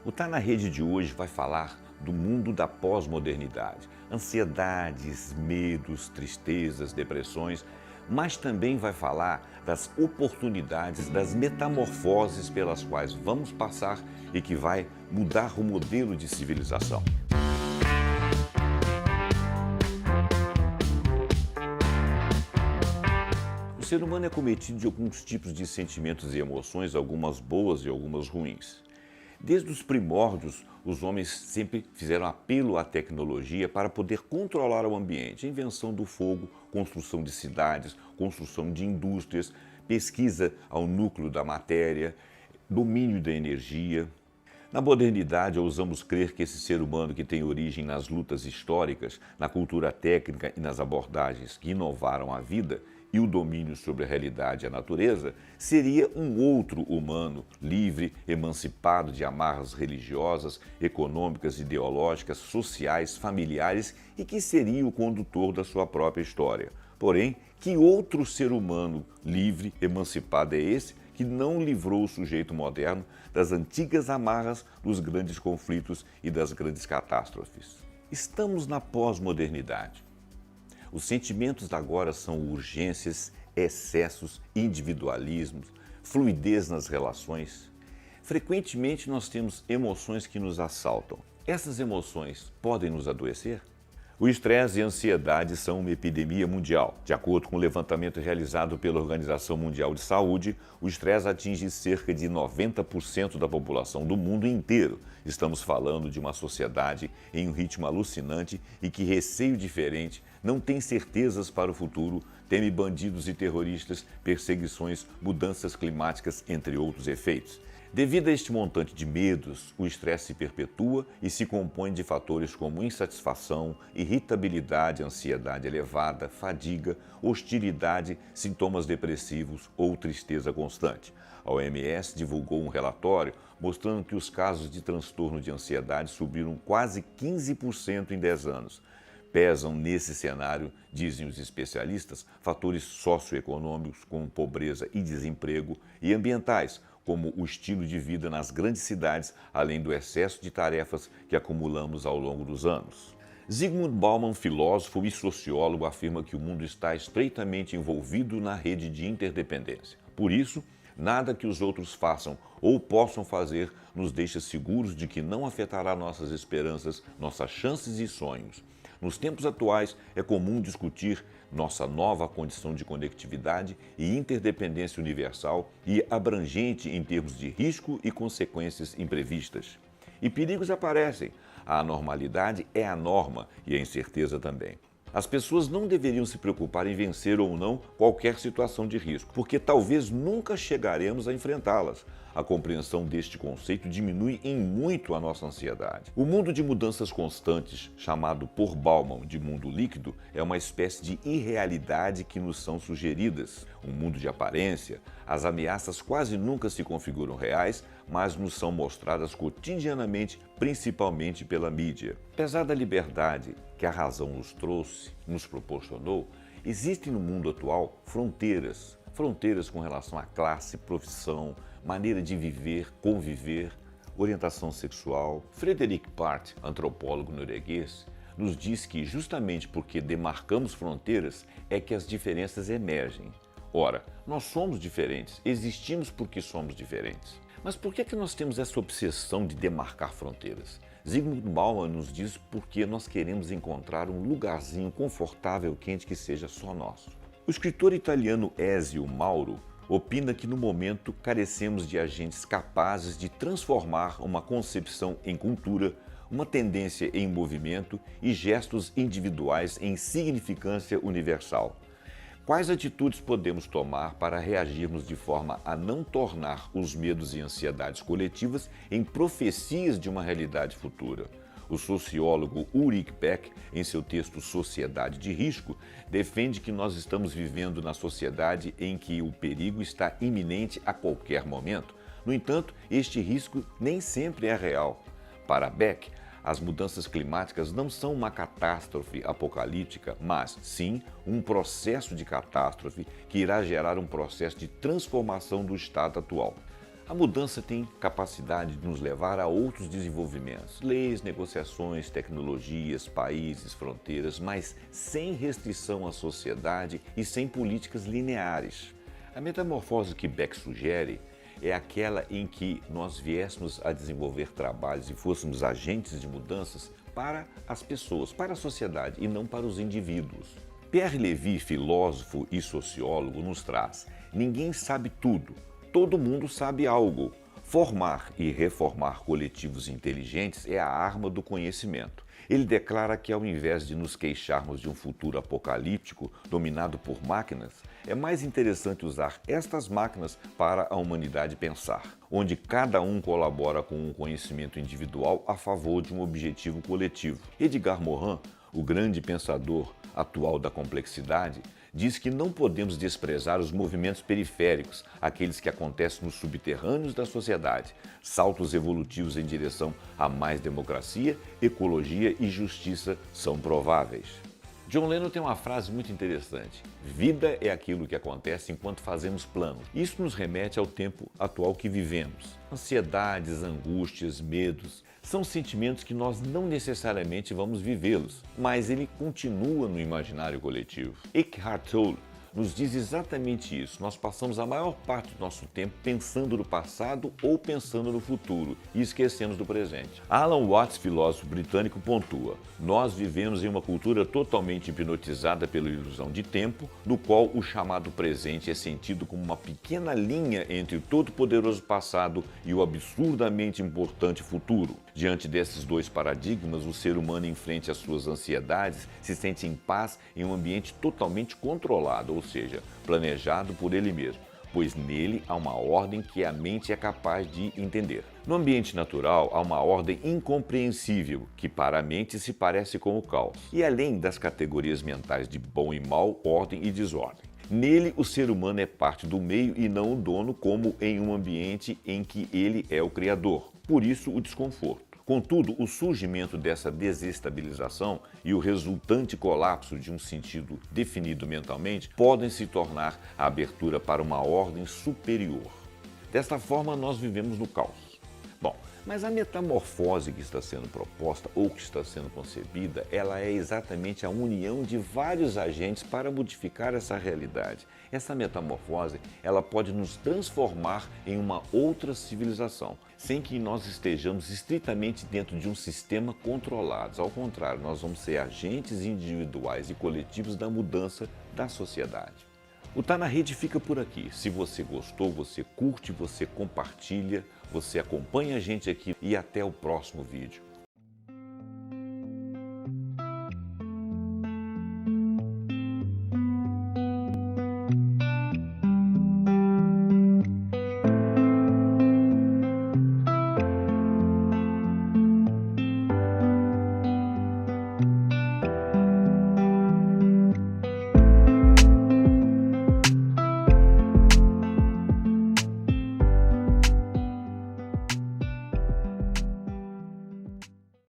O Tá na Rede de hoje vai falar do mundo da pós-modernidade. Ansiedades, medos, tristezas, depressões, mas também vai falar das oportunidades, das metamorfoses pelas quais vamos passar e que vai mudar o modelo de civilização. O ser humano é cometido de alguns tipos de sentimentos e emoções, algumas boas e algumas ruins. Desde os primórdios, os homens sempre fizeram apelo à tecnologia para poder controlar o ambiente. A invenção do fogo, construção de cidades, construção de indústrias, pesquisa ao núcleo da matéria, domínio da energia. Na modernidade, ousamos crer que esse ser humano que tem origem nas lutas históricas, na cultura técnica e nas abordagens que inovaram a vida e o domínio sobre a realidade e a natureza, seria um outro humano, livre, emancipado de amarras religiosas, econômicas, ideológicas, sociais, familiares e que seria o condutor da sua própria história. Porém, que outro ser humano livre, emancipado é esse que não livrou o sujeito moderno das antigas amarras dos grandes conflitos e das grandes catástrofes? Estamos na pós-modernidade. Os sentimentos da agora são urgências, excessos, individualismos, fluidez nas relações. Frequentemente nós temos emoções que nos assaltam. Essas emoções podem nos adoecer? O estresse e a ansiedade são uma epidemia mundial. De acordo com o levantamento realizado pela Organização Mundial de Saúde, o estresse atinge cerca de 90% da população do mundo inteiro. Estamos falando de uma sociedade em um ritmo alucinante e que receio diferente, não tem certezas para o futuro, teme bandidos e terroristas, perseguições, mudanças climáticas, entre outros efeitos. Devido a este montante de medos, o estresse se perpetua e se compõe de fatores como insatisfação, irritabilidade, ansiedade elevada, fadiga, hostilidade, sintomas depressivos ou tristeza constante. A OMS divulgou um relatório mostrando que os casos de transtorno de ansiedade subiram quase 15% em 10 anos. Pesam nesse cenário, dizem os especialistas, fatores socioeconômicos como pobreza e desemprego e ambientais, como o estilo de vida nas grandes cidades, além do excesso de tarefas que acumulamos ao longo dos anos. Zygmunt Bauman, filósofo e sociólogo, afirma que o mundo está estreitamente envolvido na rede de interdependência. Por isso, nada que os outros façam ou possam fazer nos deixa seguros de que não afetará nossas esperanças, nossas chances e sonhos. Nos tempos atuais, é comum discutir nossa nova condição de conectividade e interdependência universal e abrangente em termos de risco e consequências imprevistas. E perigos aparecem. A anormalidade é a norma e a incerteza também. As pessoas não deveriam se preocupar em vencer ou não qualquer situação de risco, porque talvez nunca chegaremos a enfrentá-las. A compreensão deste conceito diminui em muito a nossa ansiedade. O mundo de mudanças constantes, chamado por Bauman de mundo líquido, é uma espécie de irrealidade que nos são sugeridas. Um mundo de aparência, as ameaças quase nunca se configuram reais, mas nos são mostradas cotidianamente, principalmente pela mídia. Apesar da liberdade que a razão nos trouxe, nos proporcionou, existem no mundo atual fronteiras com relação à classe, profissão, maneira de viver, conviver, orientação sexual. Frederick Part, antropólogo norueguês, nos diz que justamente porque demarcamos fronteiras é que as diferenças emergem. Ora, nós somos diferentes, existimos porque somos diferentes. Mas por que nós temos essa obsessão de demarcar fronteiras? Zygmunt Bauman nos diz porque nós queremos encontrar um lugarzinho confortável, quente, que seja só nosso. O escritor italiano Ezio Mauro opina que no momento carecemos de agentes capazes de transformar uma concepção em cultura, uma tendência em movimento e gestos individuais em significância universal. Quais atitudes podemos tomar para reagirmos de forma a não tornar os medos e ansiedades coletivas em profecias de uma realidade futura? O sociólogo Ulrich Beck, em seu texto Sociedade de Risco, defende que nós estamos vivendo na sociedade em que o perigo está iminente a qualquer momento. No entanto, este risco nem sempre é real. Para Beck, as mudanças climáticas não são uma catástrofe apocalíptica, mas sim um processo de catástrofe que irá gerar um processo de transformação do estado atual. A mudança tem capacidade de nos levar a outros desenvolvimentos, leis, negociações, tecnologias, países, fronteiras, mas sem restrição à sociedade e sem políticas lineares. A metamorfose que Beck sugere é aquela em que nós viéssemos a desenvolver trabalhos e fôssemos agentes de mudanças para as pessoas, para a sociedade e não para os indivíduos. Pierre Levy, filósofo e sociólogo, nos traz: ninguém sabe tudo. Todo mundo sabe algo. Formar e reformar coletivos inteligentes é a arma do conhecimento. Ele declara que, ao invés de nos queixarmos de um futuro apocalíptico dominado por máquinas, é mais interessante usar estas máquinas para a humanidade pensar, onde cada um colabora com um conhecimento individual a favor de um objetivo coletivo. Edgar Morin, o grande pensador atual da complexidade, diz que não podemos desprezar os movimentos periféricos, aqueles que acontecem nos subterrâneos da sociedade, saltos evolutivos em direção a mais democracia, ecologia e justiça são prováveis. John Lennon tem uma frase muito interessante: vida é aquilo que acontece enquanto fazemos planos. Isso nos remete ao tempo atual que vivemos. Ansiedades, angústias, medos são sentimentos que nós não necessariamente vamos vivê-los, mas ele continua no imaginário coletivo. Eckhart Tolle nos diz exatamente isso. Nós passamos a maior parte do nosso tempo pensando no passado ou pensando no futuro e esquecemos do presente. Alan Watts, filósofo britânico, pontua: nós vivemos em uma cultura totalmente hipnotizada pela ilusão de tempo, no qual o chamado presente é sentido como uma pequena linha entre o todo-poderoso passado e o absurdamente importante futuro. Diante desses dois paradigmas, o ser humano, em frente às suas ansiedades, se sente em paz em um ambiente totalmente controlado, ou seja, planejado por ele mesmo, pois nele há uma ordem que a mente é capaz de entender. No ambiente natural, há uma ordem incompreensível, que para a mente se parece com o caos, e além das categorias mentais de bom e mal, ordem e desordem. Nele, o ser humano é parte do meio e não o dono, como em um ambiente em que ele é o criador. Por isso, o desconforto. Contudo, o surgimento dessa desestabilização e o resultante colapso de um sentido definido mentalmente podem se tornar a abertura para uma ordem superior. Desta forma, nós vivemos no caos. Bom, mas a metamorfose que está sendo proposta ou que está sendo concebida, ela é exatamente a união de vários agentes para modificar essa realidade. Essa metamorfose, ela pode nos transformar em uma outra civilização, sem que nós estejamos estritamente dentro de um sistema controlado. Ao contrário, nós vamos ser agentes individuais e coletivos da mudança da sociedade. O Tá na Rede fica por aqui. Se você gostou, você curte, você compartilha, você acompanha a gente aqui e até o próximo vídeo.